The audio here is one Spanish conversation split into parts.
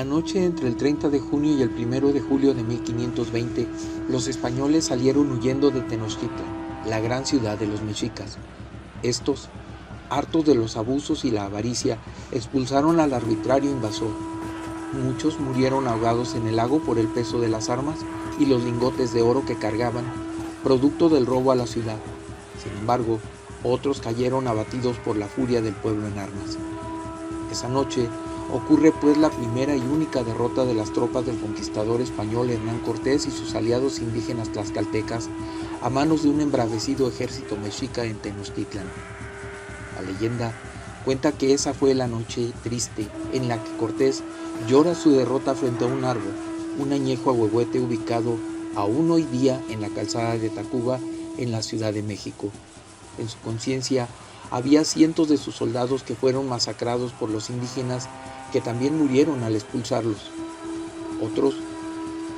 La noche entre el 30 de junio y el 1 de julio de 1520, los españoles salieron huyendo de Tenochtitlan, la gran ciudad de los mexicas. Estos, hartos de los abusos y la avaricia, expulsaron al arbitrario invasor. Muchos murieron ahogados en el lago por el peso de las armas y los lingotes de oro que cargaban, producto del robo a la ciudad. Sin embargo, otros cayeron abatidos por la furia del pueblo en armas. Esa noche ocurre pues la primera y única derrota de las tropas del conquistador español Hernán Cortés y sus aliados indígenas tlaxcaltecas a manos de un embravecido ejército mexica en Tenochtitlan. La leyenda cuenta que esa fue la noche triste en la que Cortés llora su derrota frente a un árbol, un añejo ahuehuete ubicado aún hoy día en la calzada de Tacuba, en la Ciudad de México. En su conciencia había cientos de sus soldados que fueron masacrados por los indígenas, que también murieron al expulsarlos. Otros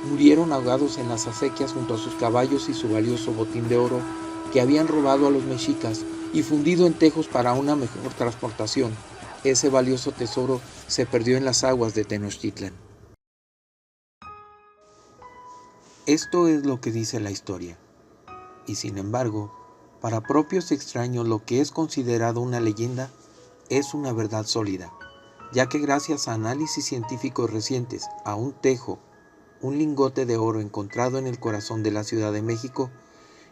murieron ahogados en las acequias junto a sus caballos y su valioso botín de oro que habían robado a los mexicas y fundido en tejos para una mejor transportación. Ese valioso tesoro se perdió en las aguas de Tenochtitlan. Esto es lo que dice la historia. Y sin embargo, para propios extraños lo que es considerado una leyenda es una verdad sólida, ya que gracias a análisis científicos recientes a un tejo, un lingote de oro encontrado en el corazón de la Ciudad de México,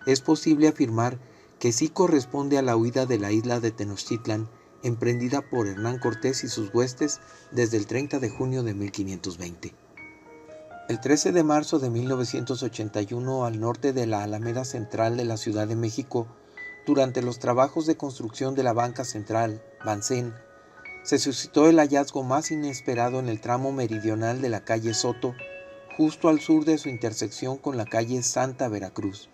es posible afirmar que sí corresponde a la huida de la isla de Tenochtitlan emprendida por Hernán Cortés y sus huestes desde el 30 de junio de 1520. El 13 de marzo de 1981, al norte de la Alameda Central de la Ciudad de México, durante los trabajos de construcción de la banca central, Bancén, se suscitó el hallazgo más inesperado en el tramo meridional de la calle Soto, justo al sur de su intersección con la calle Santa Veracruz,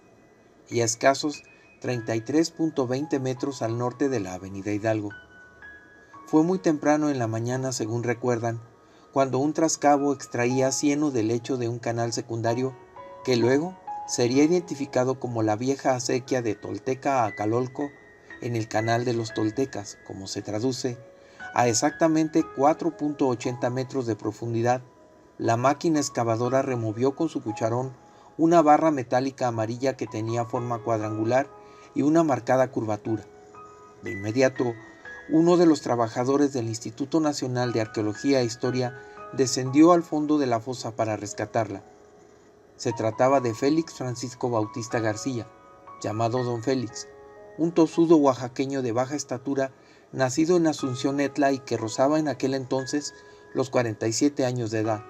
y a escasos 33.20 metros al norte de la avenida Hidalgo. Fue muy temprano en la mañana, según recuerdan, cuando un trascabo extraía cieno del lecho de un canal secundario que luego sería identificado como la vieja acequia de Tolteca a Calolco en el canal de los Toltecas, como se traduce, a exactamente 4.80 metros de profundidad. La máquina excavadora removió con su cucharón una barra metálica amarilla que tenía forma cuadrangular y una marcada curvatura. De inmediato, uno de los trabajadores del Instituto Nacional de Arqueología e Historia descendió al fondo de la fosa para rescatarla. Se trataba de Félix Francisco Bautista García, llamado Don Félix, un tosudo oaxaqueño de baja estatura, nacido en Asunción Etla y que rozaba en aquel entonces los 47 años de edad.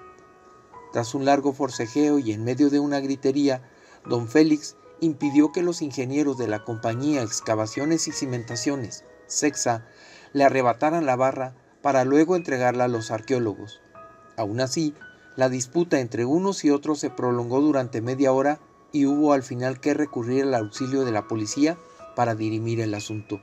Tras un largo forcejeo y en medio de una gritería, Don Félix impidió que los ingenieros de la compañía Excavaciones y Cimentaciones, CEXA, le arrebataran la barra para luego entregarla a los arqueólogos. Aún así, la disputa entre unos y otros se prolongó durante media hora y hubo al final que recurrir al auxilio de la policía para dirimir el asunto.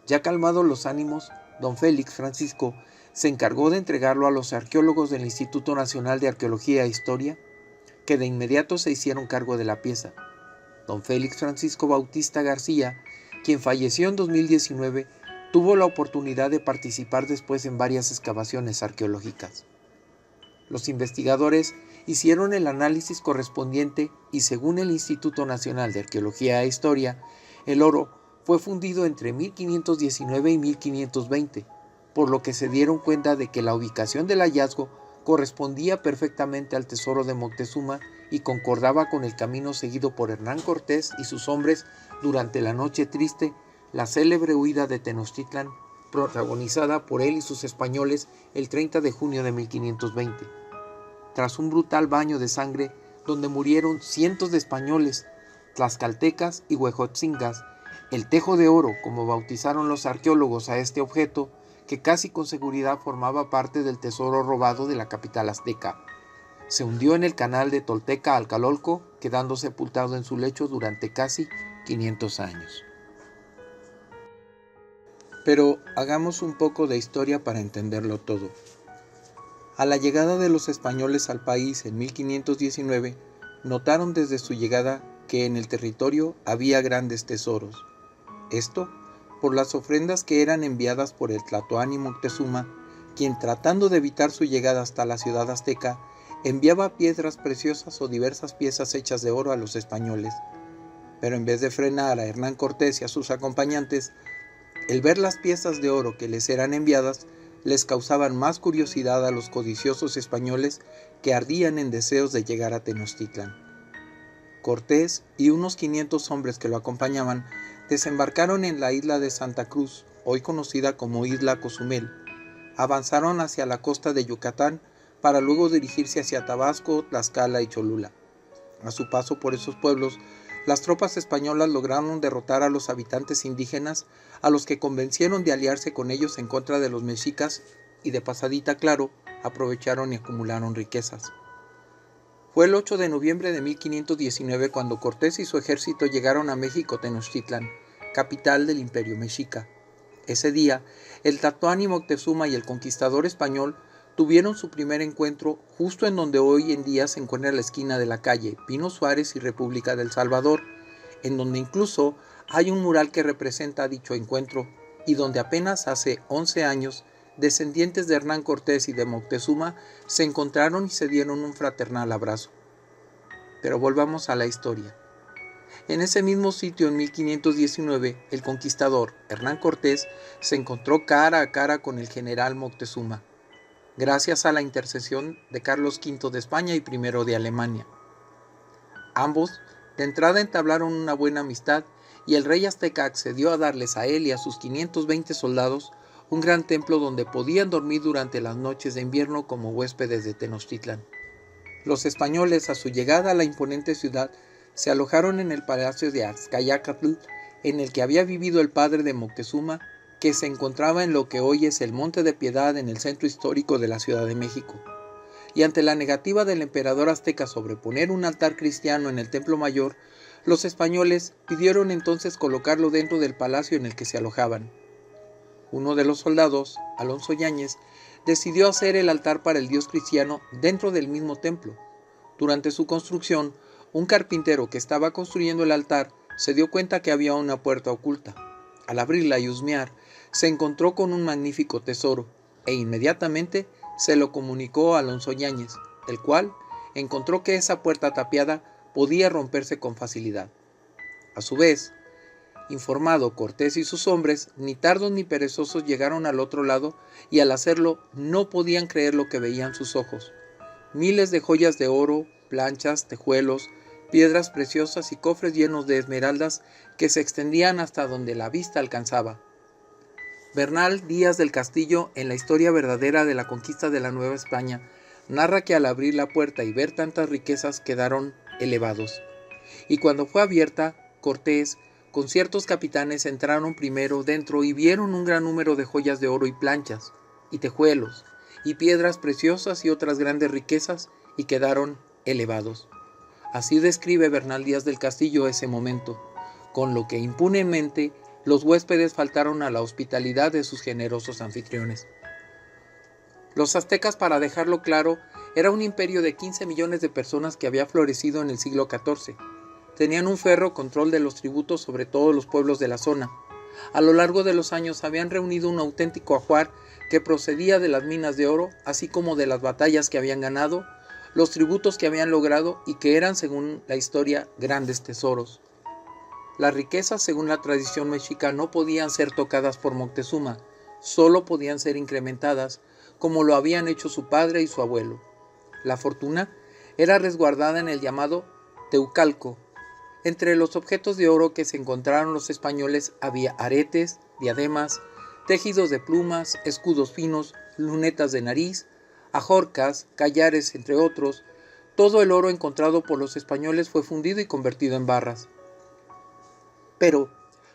Ya calmados los ánimos, Don Félix Francisco se encargó de entregarlo a los arqueólogos del Instituto Nacional de Arqueología e Historia, que de inmediato se hicieron cargo de la pieza. Don Félix Francisco Bautista García, quien falleció en 2019, tuvo la oportunidad de participar después en varias excavaciones arqueológicas. Los investigadores hicieron el análisis correspondiente y, según el Instituto Nacional de Arqueología e Historia, el oro fue fundido entre 1519 y 1520, por lo que se dieron cuenta de que la ubicación del hallazgo correspondía perfectamente al tesoro de Moctezuma y concordaba con el camino seguido por Hernán Cortés y sus hombres durante la noche triste, la célebre huida de Tenochtitlan, protagonizada por él y sus españoles el 30 de junio de 1520. Tras un brutal baño de sangre, donde murieron cientos de españoles, tlaxcaltecas y huejotzingas, el tejo de oro, como bautizaron los arqueólogos a este objeto, que casi con seguridad formaba parte del tesoro robado de la capital azteca, se hundió en el canal de Tolteca al Calolco, quedando sepultado en su lecho durante casi 500 años. Pero hagamos un poco de historia para entenderlo todo. A la llegada de los españoles al país en 1519, notaron desde su llegada que en el territorio había grandes tesoros. Esto por las ofrendas que eran enviadas por el Tlatoani Moctezuma, quien, tratando de evitar su llegada hasta la ciudad azteca, enviaba piedras preciosas o diversas piezas hechas de oro a los españoles. Pero en vez de frenar a Hernán Cortés y a sus acompañantes, el ver las piezas de oro que les eran enviadas les causaban más curiosidad a los codiciosos españoles que ardían en deseos de llegar a Tenochtitlan. Cortés y unos 500 hombres que lo acompañaban desembarcaron en la isla de Santa Cruz, hoy conocida como Isla Cozumel. Avanzaron hacia la costa de Yucatán para luego dirigirse hacia Tabasco, Tlaxcala y Cholula. A su paso por esos pueblos, las tropas españolas lograron derrotar a los habitantes indígenas, a los que convencieron de aliarse con ellos en contra de los mexicas y de pasadita, claro, aprovecharon y acumularon riquezas. Fue el 8 de noviembre de 1519 cuando Cortés y su ejército llegaron a México Tenochtitlan, capital del Imperio Mexica. Ese día, el Tlatoani Moctezuma y el conquistador español tuvieron su primer encuentro justo en donde hoy en día se encuentra la esquina de la calle Pino Suárez y República del Salvador, en donde incluso hay un mural que representa dicho encuentro y donde apenas hace 11 años descendientes de Hernán Cortés y de Moctezuma se encontraron y se dieron un fraternal abrazo. Pero volvamos a la historia. En ese mismo sitio, en 1519, el conquistador Hernán Cortés se encontró cara a cara con el general Moctezuma, gracias a la intercesión de Carlos V de España y I de Alemania. Ambos de entrada entablaron una buena amistad y el rey azteca accedió a darles a él y a sus 520 soldados un gran templo donde podían dormir durante las noches de invierno como huéspedes de Tenochtitlan. Los españoles, a su llegada a la imponente ciudad, se alojaron en el palacio de Azcayacatl, en el que había vivido el padre de Moctezuma, que se encontraba en lo que hoy es el Monte de Piedad en el centro histórico de la Ciudad de México. Y ante la negativa del emperador azteca sobre poner un altar cristiano en el templo mayor, los españoles pidieron entonces colocarlo dentro del palacio en el que se alojaban. Uno de los soldados, Alonso Yáñez, decidió hacer el altar para el dios cristiano dentro del mismo templo. Durante su construcción, un carpintero que estaba construyendo el altar se dio cuenta que había una puerta oculta. Al abrirla y husmear, se encontró con un magnífico tesoro e inmediatamente se lo comunicó a Alonso Yáñez, el cual encontró que esa puerta tapiada podía romperse con facilidad. A su vez, informado Cortés y sus hombres, ni tardos ni perezosos llegaron al otro lado y al hacerlo no podían creer lo que veían sus ojos. Miles de joyas de oro, planchas, tejuelos, piedras preciosas y cofres llenos de esmeraldas que se extendían hasta donde la vista alcanzaba. Bernal Díaz del Castillo, en la historia verdadera de la conquista de la Nueva España, narra que al abrir la puerta y ver tantas riquezas quedaron elevados. Y cuando fue abierta, Cortés, con ciertos capitanes, entraron primero dentro y vieron un gran número de joyas de oro y planchas, y tejuelos, y piedras preciosas y otras grandes riquezas, y quedaron elevados. Así describe Bernal Díaz del Castillo ese momento, con lo que impunemente los huéspedes faltaron a la hospitalidad de sus generosos anfitriones. Los aztecas, para dejarlo claro, era un imperio de 15 millones de personas que había florecido en el siglo XIV. Tenían un férreo control de los tributos sobre todos los pueblos de la zona. A lo largo de los años habían reunido un auténtico ajuar que procedía de las minas de oro, así como de las batallas que habían ganado, los tributos que habían logrado y que eran, según la historia, grandes tesoros. Las riquezas, según la tradición mexica, no podían ser tocadas por Moctezuma, solo podían ser incrementadas, como lo habían hecho su padre y su abuelo. La fortuna era resguardada en el llamado Teucalco. Entre los objetos de oro que se encontraron los españoles había aretes, diademas, tejidos de plumas, escudos finos, lunetas de nariz, ajorcas, collares, entre otros. Todo el oro encontrado por los españoles fue fundido y convertido en barras. Pero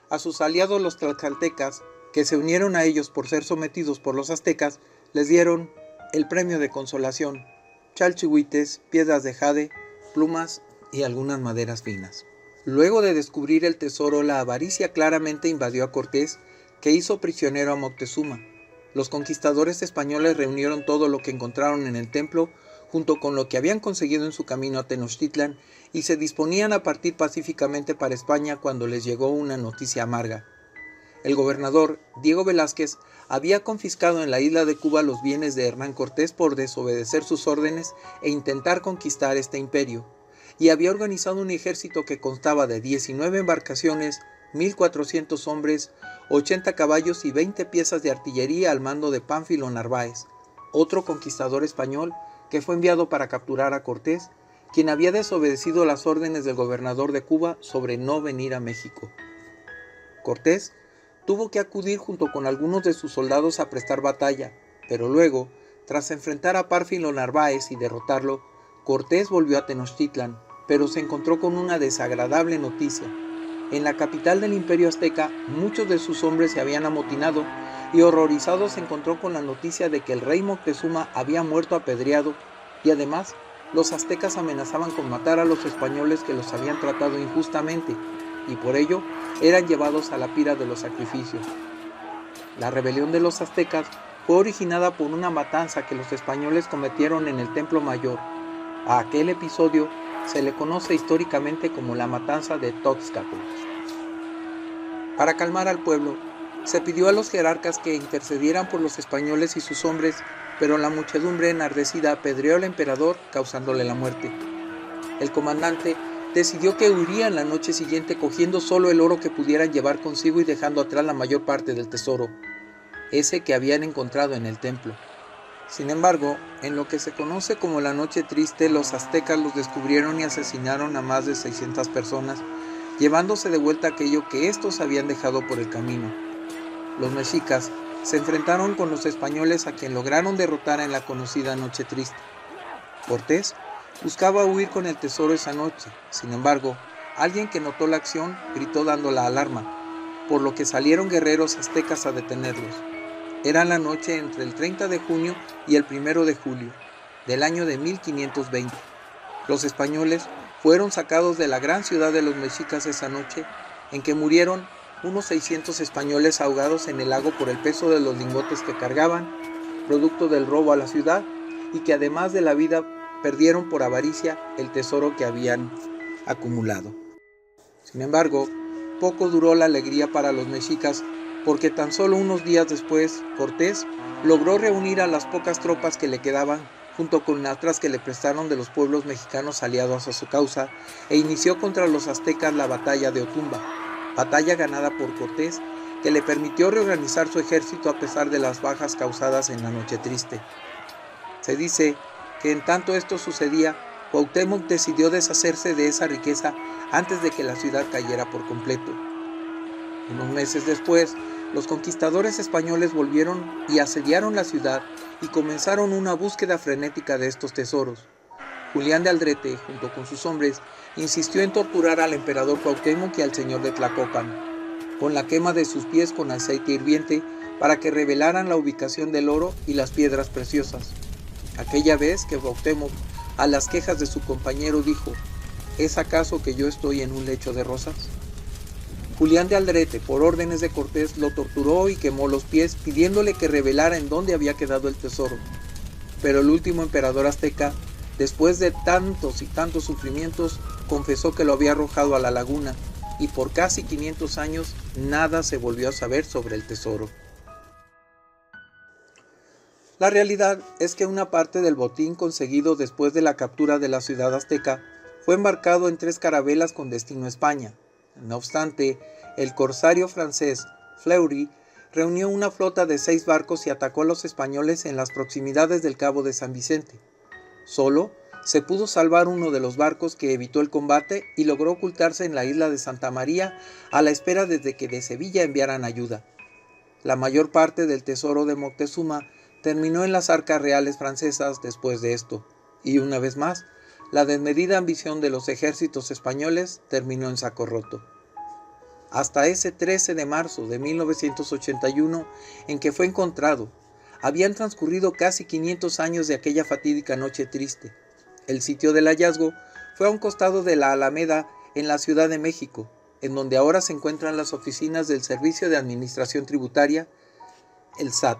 a sus aliados los tlaxcaltecas, que se unieron a ellos por ser sometidos por los aztecas, les dieron el premio de consolación: chalchihuites, piedras de jade, plumas y algunas maderas finas. Luego de descubrir el tesoro, la avaricia claramente invadió a Cortés, que hizo prisionero a Moctezuma. Los conquistadores españoles reunieron todo lo que encontraron en el templo, junto con lo que habían conseguido en su camino a Tenochtitlan, y se disponían a partir pacíficamente para España cuando les llegó una noticia amarga. El gobernador Diego Velázquez había confiscado en la isla de Cuba los bienes de Hernán Cortés por desobedecer sus órdenes e intentar conquistar este imperio, y había organizado un ejército que constaba de 19 embarcaciones, 1,400 hombres, 80 caballos y 20 piezas de artillería al mando de Pánfilo Narváez, otro conquistador español que fue enviado para capturar a Cortés, quien había desobedecido las órdenes del gobernador de Cuba sobre no venir a México. Cortés tuvo que acudir junto con algunos de sus soldados a prestar batalla, pero luego, tras enfrentar a Pánfilo Narváez y derrotarlo, Cortés volvió a Tenochtitlan, pero se encontró con una desagradable noticia. En la capital del Imperio Azteca, muchos de sus hombres se habían amotinado y horrorizado se encontró con la noticia de que el rey Moctezuma había muerto apedreado y además los aztecas amenazaban con matar a los españoles que los habían tratado injustamente y por ello eran llevados a la pira de los sacrificios. La rebelión de los aztecas fue originada por una matanza que los españoles cometieron en el Templo Mayor. A aquel episodio se le conoce históricamente como la matanza de Toxtlaco. Para calmar al pueblo, se pidió a los jerarcas que intercedieran por los españoles y sus hombres, pero la muchedumbre enardecida apedreó al emperador, causándole la muerte. El comandante decidió que huirían la noche siguiente cogiendo solo el oro que pudieran llevar consigo y dejando atrás la mayor parte del tesoro, ese que habían encontrado en el templo. Sin embargo, en lo que se conoce como la Noche Triste, los aztecas los descubrieron y asesinaron a más de 600 personas, llevándose de vuelta aquello que estos habían dejado por el camino. Los mexicas se enfrentaron con los españoles a quien lograron derrotar en la conocida Noche Triste. Cortés buscaba huir con el tesoro esa noche, sin embargo, alguien que notó la acción gritó dando la alarma, por lo que salieron guerreros aztecas a detenerlos. Era la noche entre el 30 de junio y el 1 de julio del año de 1520. Los españoles fueron sacados de la gran ciudad de los mexicas esa noche, en que murieron unos 600 españoles ahogados en el lago por el peso de los lingotes que cargaban, producto del robo a la ciudad, y que además de la vida perdieron por avaricia el tesoro que habían acumulado. Sin embargo, poco duró la alegría para los mexicas, porque tan solo unos días después, Cortés logró reunir a las pocas tropas que le quedaban, junto con otras que le prestaron de los pueblos mexicanos aliados a su causa, e inició contra los aztecas la batalla de Otumba, batalla ganada por Cortés, que le permitió reorganizar su ejército a pesar de las bajas causadas en la Noche Triste. Se dice que en tanto esto sucedía, Cuauhtémoc decidió deshacerse de esa riqueza antes de que la ciudad cayera por completo. Unos meses después, los conquistadores españoles volvieron y asediaron la ciudad y comenzaron una búsqueda frenética de estos tesoros. Julián de Aldrete, junto con sus hombres, insistió en torturar al emperador Cuauhtémoc y al señor de Tlacopan, con la quema de sus pies con aceite hirviente para que revelaran la ubicación del oro y las piedras preciosas. Aquella vez que Cuauhtémoc, a las quejas de su compañero, dijo: ¿Es acaso que yo estoy en un lecho de rosas? Julián de Aldrete, por órdenes de Cortés, lo torturó y quemó los pies, pidiéndole que revelara en dónde había quedado el tesoro. Pero el último emperador azteca, después de tantos y tantos sufrimientos, confesó que lo había arrojado a la laguna, y por casi 500 años nada se volvió a saber sobre el tesoro. La realidad es que una parte del botín conseguido después de la captura de la ciudad azteca fue embarcado en 3 carabelas con destino a España. No obstante, el corsario francés Fleury reunió una flota de 6 barcos y atacó a los españoles en las proximidades del Cabo de San Vicente. Solo se pudo salvar uno de los barcos, que evitó el combate y logró ocultarse en la isla de Santa María a la espera desde que de Sevilla enviaran ayuda. La mayor parte del tesoro de Moctezuma terminó en las arcas reales francesas después de esto, y una vez más, la desmedida ambición de los ejércitos españoles terminó en saco roto. Hasta ese 13 de marzo de 1981, en que fue encontrado, habían transcurrido casi 500 años de aquella fatídica Noche Triste. El sitio del hallazgo fue a un costado de la Alameda en la Ciudad de México, en donde ahora se encuentran las oficinas del Servicio de Administración Tributaria, el SAT.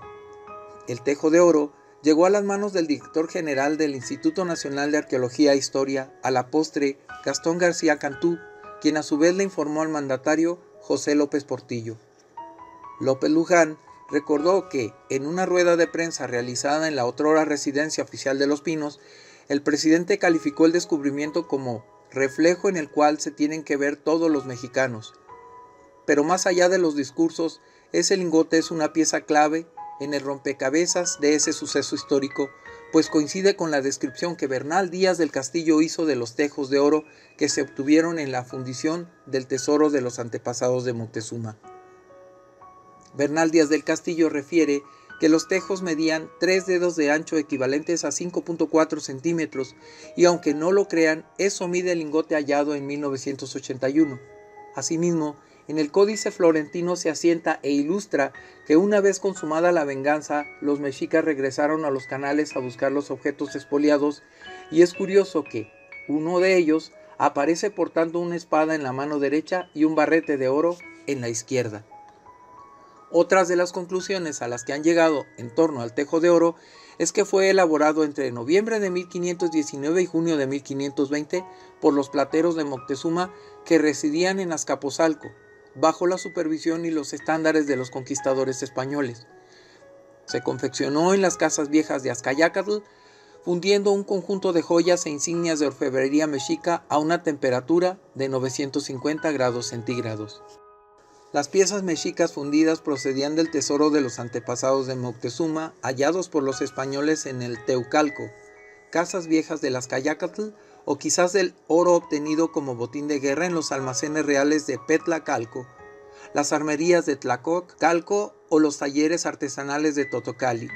El tejo de oro llegó a las manos del director general del Instituto Nacional de Arqueología e Historia, a la postre Gastón García Cantú, quien a su vez le informó al mandatario José López Portillo. López Luján recordó que, en una rueda de prensa realizada en la otrora residencia oficial de Los Pinos, el presidente calificó el descubrimiento como reflejo en el cual se tienen que ver todos los mexicanos. Pero más allá de los discursos, ese lingote es una pieza clave en el rompecabezas de ese suceso histórico, pues coincide con la descripción que Bernal Díaz del Castillo hizo de los tejos de oro que se obtuvieron en la fundición del tesoro de los antepasados de Moctezuma. Bernal Díaz del Castillo refiere que los tejos medían 3 dedos de ancho equivalentes a 5.4 centímetros y aunque no lo crean, eso mide el lingote hallado en 1981. Asimismo, en el Códice Florentino se asienta e ilustra que una vez consumada la venganza, los mexicas regresaron a los canales a buscar los objetos expoliados y es curioso que uno de ellos aparece portando una espada en la mano derecha y un barrete de oro en la izquierda. Otras de las conclusiones a las que han llegado en torno al tejo de oro es que fue elaborado entre noviembre de 1519 y junio de 1520 por los plateros de Moctezuma que residían en Azcapotzalco, bajo la supervisión y los estándares de los conquistadores españoles. Se confeccionó en las casas viejas de Azcayácatl, fundiendo un conjunto de joyas e insignias de orfebrería mexica a una temperatura de 950 grados centígrados. Las piezas mexicas fundidas procedían del tesoro de los antepasados de Moctezuma, hallados por los españoles en el Teucalco, casas viejas de Azcayácatl, o quizás del oro obtenido como botín de guerra en los almacenes reales de Petlacalco, las armerías de Tlacocalco o los talleres artesanales de Totocali.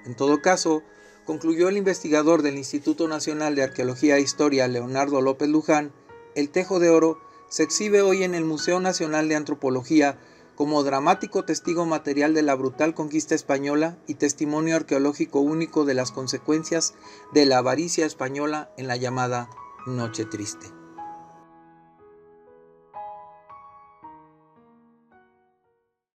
En todo caso, concluyó el investigador del Instituto Nacional de Arqueología e Historia, Leonardo López Luján, el tejo de oro se exhibe hoy en el Museo Nacional de Antropología como dramático testigo material de la brutal conquista española y testimonio arqueológico único de las consecuencias de la avaricia española en la llamada Noche Triste.